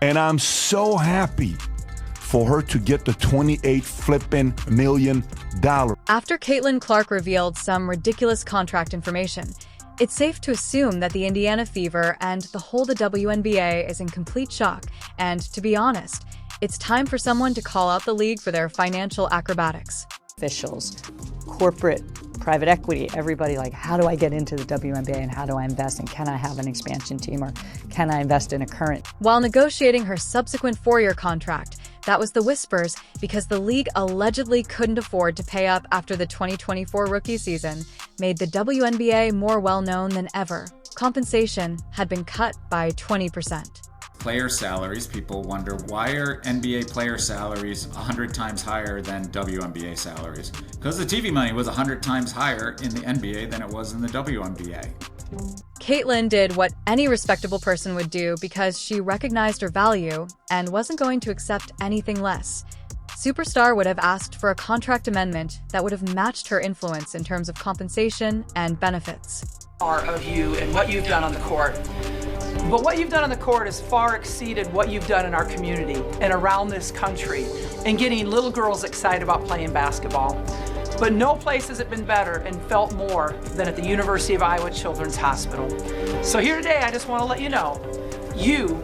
And I'm so happy for her to get the $28 flipping million. After Caitlin Clark revealed some ridiculous contract information, it's safe to assume that the Indiana Fever and the whole the WNBA is in complete shock, and to be honest, it's time for someone to call out the league for their financial acrobatics. Officials, corporate, private equity, everybody like, how do I get into the WNBA and how do I invest, and can I have an expansion team, or can I invest in a current? While negotiating her subsequent 4-year contract, that was the whispers because the league allegedly couldn't afford to pay up after the 2024 rookie season made the WNBA more well-known than ever. Compensation had been cut by 20%. Player salaries, people wonder, why are NBA player salaries 100 times higher than WNBA salaries? Because the TV money was 100 times higher in the NBA than it was in the WNBA. Caitlin did what any respectable person would do because she recognized her value and wasn't going to accept anything less. Superstar would have asked for a contract amendment that would have matched her influence in terms of compensation and benefits. Of you and what you've done on the court. But what you've done on the court has far exceeded what you've done in our community and around this country and getting little girls excited about playing basketball. But no place has it been better and felt more than at the University of Iowa Children's Hospital. So here today, I just want to let you know, you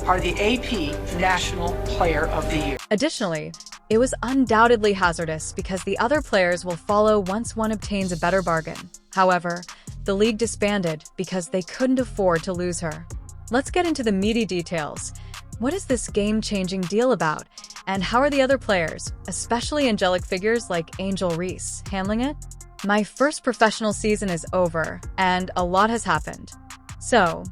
are the AP National Player of the Year. Additionally, it was undoubtedly hazardous because the other players will follow once one obtains a better bargain. However, the league disbanded because they couldn't afford to lose her. Let's get into the meaty details. What is this game-changing deal about? And how are the other players, especially angelic figures like Angel Reese, handling it? My first professional season is over, and a lot has happened. So,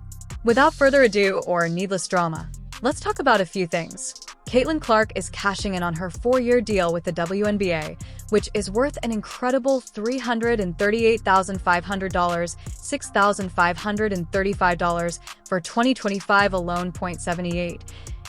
without further ado or needless drama, let's talk about a few things. Caitlin Clark is cashing in on her 4-year deal with the WNBA, which is worth an incredible $338,500, $6,535 for 2025 alone. .78.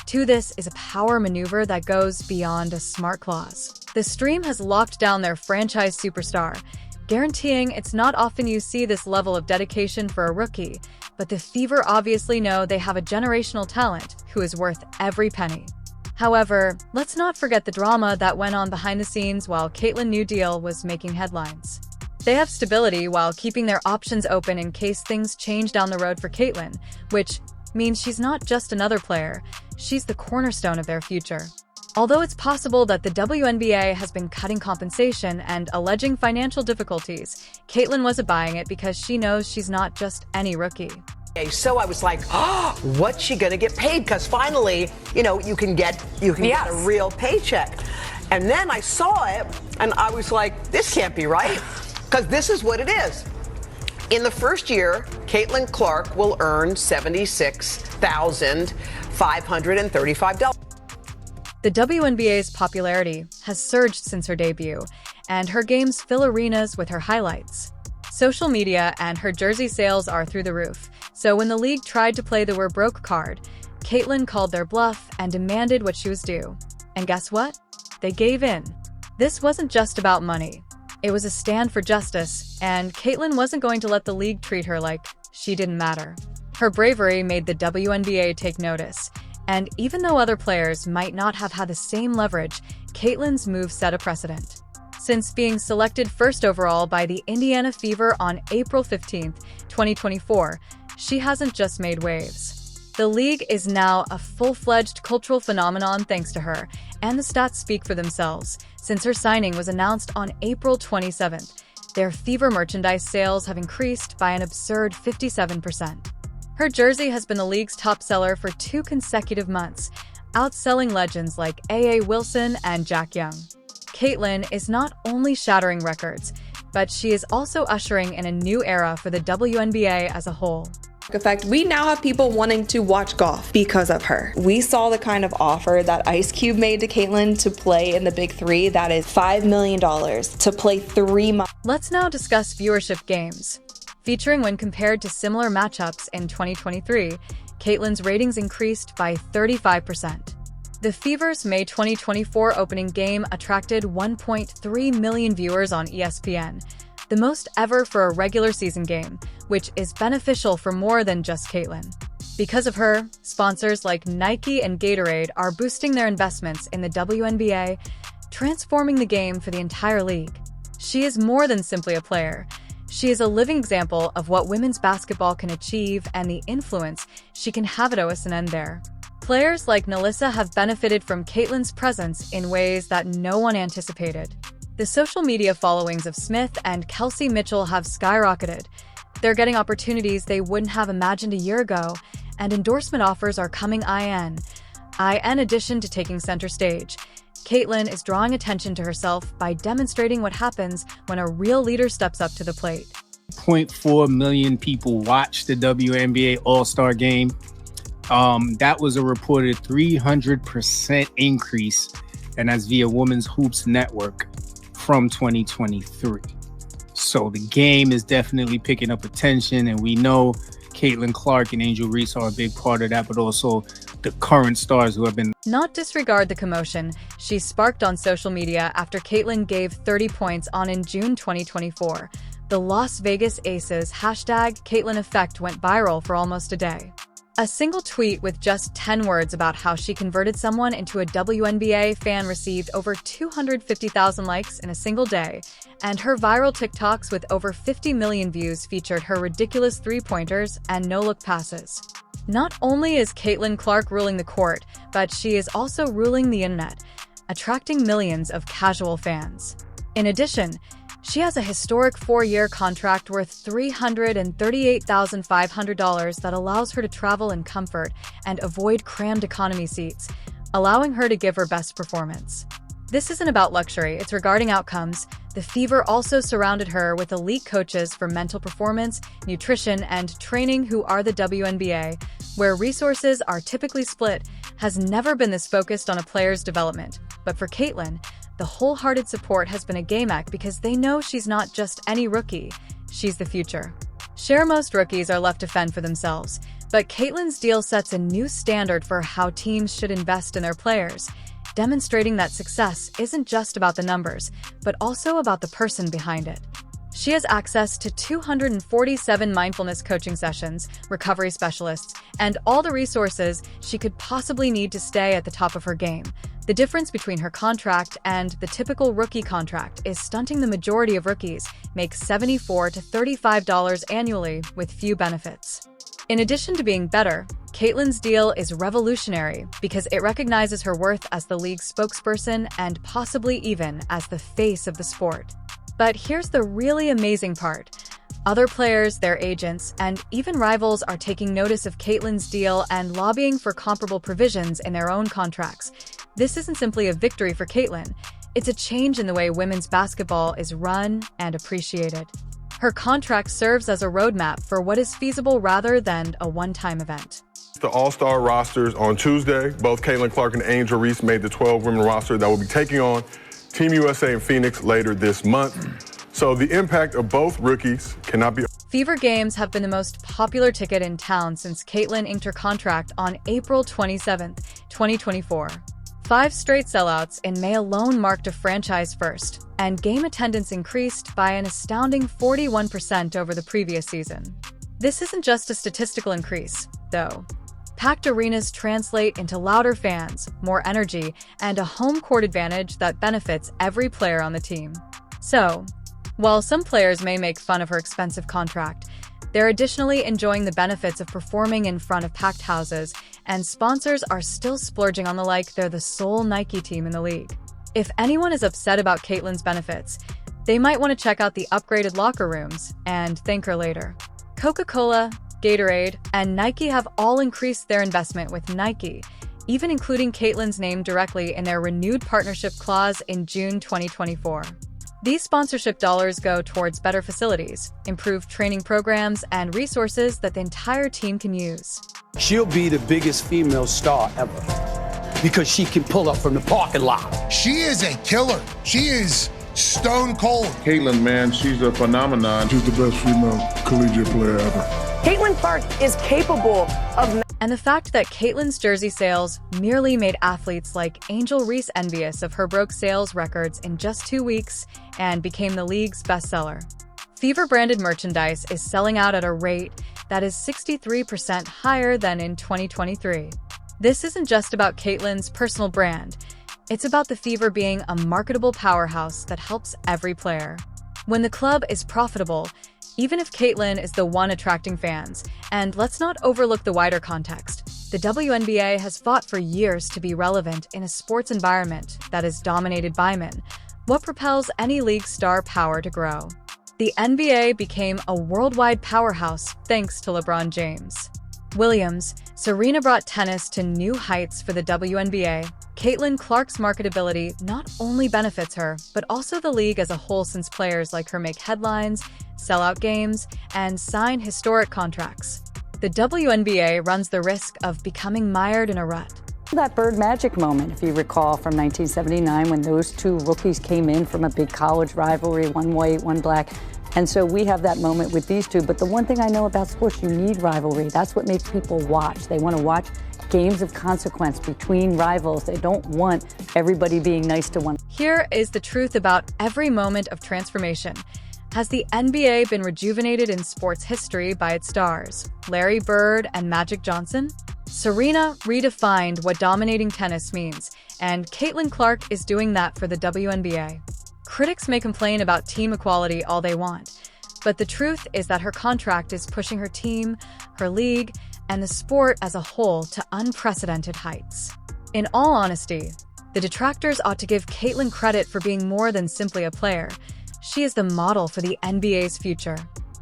To this is a power maneuver that goes beyond a smart clause. The stream has locked down their franchise superstar, guaranteeing it's not often you see this level of dedication for a rookie, but the Fever obviously know they have a generational talent who is worth every penny. However, let's not forget the drama that went on behind the scenes while Caitlin New Deal was making headlines. They have stability while keeping their options open in case things change down the road for Caitlin, which means she's not just another player, she's the cornerstone of their future. Although it's possible that the WNBA has been cutting compensation and alleging financial difficulties, Caitlin wasn't buying it because she knows she's not just any rookie. So I was like, oh, what's she going to get paid? Because finally, you can get a real paycheck. And then I saw it, and I was like, this can't be right, because this is what it is. In the first year, Caitlin Clark will earn $76,535. The WNBA's popularity has surged since her debut, and her games fill arenas with her highlights. Social media and her jersey sales are through the roof, so when the league tried to play the "we're broke" card, Caitlin called their bluff and demanded what she was due. And guess what? They gave in. This wasn't just about money. It was a stand for justice, and Caitlin wasn't going to let the league treat her like she didn't matter. Her bravery made the WNBA take notice, and even though other players might not have had the same leverage, Caitlin's move set a precedent. Since being selected first overall by the Indiana Fever on April 15, 2024, she hasn't just made waves. The league is now a full-fledged cultural phenomenon thanks to her, and the stats speak for themselves. Since her signing was announced on April 27th, their Fever merchandise sales have increased by an absurd 57%. Her jersey has been the league's top seller for 2 consecutive months, outselling legends like A.A. Wilson and Jack Young. Caitlin is not only shattering records, but she is also ushering in a new era for the WNBA as a whole. Effect, we now have people wanting to watch golf because of her. We saw the kind of offer that Ice Cube made to Caitlin to play in the Big Three. That is $5 million to play 3 months. Let's now discuss viewership games. Featuring when compared to similar matchups in 2023, Caitlin's ratings increased by 35%. The Fever's May 2024 opening game attracted 1.3 million viewers on ESPN, the most ever for a regular season game, which is beneficial for more than just Caitlin. Because of her, sponsors like Nike and Gatorade are boosting their investments in the WNBA, transforming the game for the entire league. She is more than simply a player. She is a living example of what women's basketball can achieve and the influence she can have at OSNN there. Players like Nalissa have benefited from Caitlyn's presence in ways that no one anticipated. The social media followings of Smith and Kelsey Mitchell have skyrocketed. They're getting opportunities they wouldn't have imagined a year ago, and endorsement offers are coming in addition to taking center stage. Caitlyn is drawing attention to herself by demonstrating what happens when a real leader steps up to the plate. 0.4 million people watched the WNBA All-Star Game. That was a reported 300% increase, and that's via Women's Hoops Network from 2023. So the game is definitely picking up attention, and we know Caitlin Clark and Angel Reese are a big part of that, but also the current stars who have been. Not disregard the commotion she sparked on social media after Caitlyn gave 30 points in June 2024. The Las Vegas Aces #Caitlyn Effect went viral for almost a day. A single tweet with just 10 words about how she converted someone into a WNBA fan received over 250,000 likes in a single day, and her viral TikToks with over 50 million views featured her ridiculous three-pointers and no-look passes. Not only is Caitlin Clark ruling the court, but she is also ruling the internet, attracting millions of casual fans. In addition, she has a historic 4-year contract worth $338,500 that allows her to travel in comfort and avoid crammed economy seats, allowing her to give her best performance. This isn't about luxury, it's regarding outcomes. The Fever also surrounded her with elite coaches for mental performance, nutrition, and training who are the WNBA, where resources are typically split, has never been this focused on a player's development. But for Caitlyn, the wholehearted support has been a game act because they know she's not just any rookie, she's the future. Sure, most rookies are left to fend for themselves, but Caitlyn's deal sets a new standard for how teams should invest in their players, demonstrating that success isn't just about the numbers, but also about the person behind it. She has access to 247 mindfulness coaching sessions, recovery specialists, and all the resources she could possibly need to stay at the top of her game. The difference between her contract and the typical rookie contract is stunting. The majority of rookies make $74 to $35 annually with few benefits. In addition to being better, Caitlyn's deal is revolutionary because it recognizes her worth as the league's spokesperson and possibly even as the face of the sport. But here's the really amazing part. Other players, their agents, and even rivals are taking notice of Caitlyn's deal and lobbying for comparable provisions in their own contracts. This isn't simply a victory for Caitlyn, it's a change in the way women's basketball is run and appreciated. Her contract serves as a roadmap for what is feasible rather than a one-time event. The All-Star rosters on Tuesday. Both Caitlin Clark and Angel Reese made the 12-women roster that will be taking on Team USA in Phoenix later this month. So the impact of both rookies cannot be. Fever games have been the most popular ticket in town since Caitlyn inked her contract on April 27, 2024. 5 straight sellouts in May alone marked a franchise first, and game attendance increased by an astounding 41% over the previous season. This isn't just a statistical increase, though. Packed arenas translate into louder fans, more energy, and a home court advantage that benefits every player on the team. So, while some players may make fun of her expensive contract, they're additionally enjoying the benefits of performing in front of packed houses, and sponsors are still splurging on the like they're the sole Nike team in the league. If anyone is upset about Caitlyn's benefits, they might want to check out the upgraded locker rooms and thank her later. Coca-Cola, Gatorade, and Nike have all increased their investment with Nike, even including Caitlyn's name directly in their renewed partnership clause in June 2024. These sponsorship dollars go towards better facilities, improved training programs, and resources that the entire team can use. She'll be the biggest female star ever because she can pull up from the parking lot. She is a killer. She is stone cold. Caitlyn, man, she's a phenomenon. She's the best female collegiate player ever. Caitlin Clark is capable of. And the fact that Caitlyn's jersey sales merely made athletes like Angel Reese envious of her broke sales records in just 2 weeks and became the league's bestseller. Fever-branded merchandise is selling out at a rate that is 63% higher than in 2023. This isn't just about Caitlyn's personal brand. It's about the Fever being a marketable powerhouse that helps every player. When the club is profitable, even if Caitlyn is the one attracting fans, and let's not overlook the wider context, the WNBA has fought for years to be relevant in a sports environment that is dominated by men. What propels any league's star power to grow? The NBA became a worldwide powerhouse thanks to LeBron James. Williams, Serena brought tennis to new heights for the WNBA. Caitlin Clark's marketability not only benefits her, but also the league as a whole, since players like her make headlines, sell out games, and sign historic contracts. The WNBA runs the risk of becoming mired in a rut. That Bird Magic moment, if you recall, from 1979, when those two rookies came in from a big college rivalry, one white, one black. And so we have that moment with these two. But the one thing I know about sports, you need rivalry. That's what makes people watch. They want to watch games of consequence between rivals. They don't want everybody being nice to one. Here is the truth about every moment of transformation. Has the NBA been rejuvenated in sports history by its stars, Larry Bird and Magic Johnson? Serena redefined what dominating tennis means, and Caitlin Clark is doing that for the WNBA. Critics may complain about team equality all they want, but the truth is that her contract is pushing her team, her league, and the sport as a whole to unprecedented heights. In all honesty, the detractors ought to give Caitlin credit for being more than simply a player. She is the model for the NBA's future.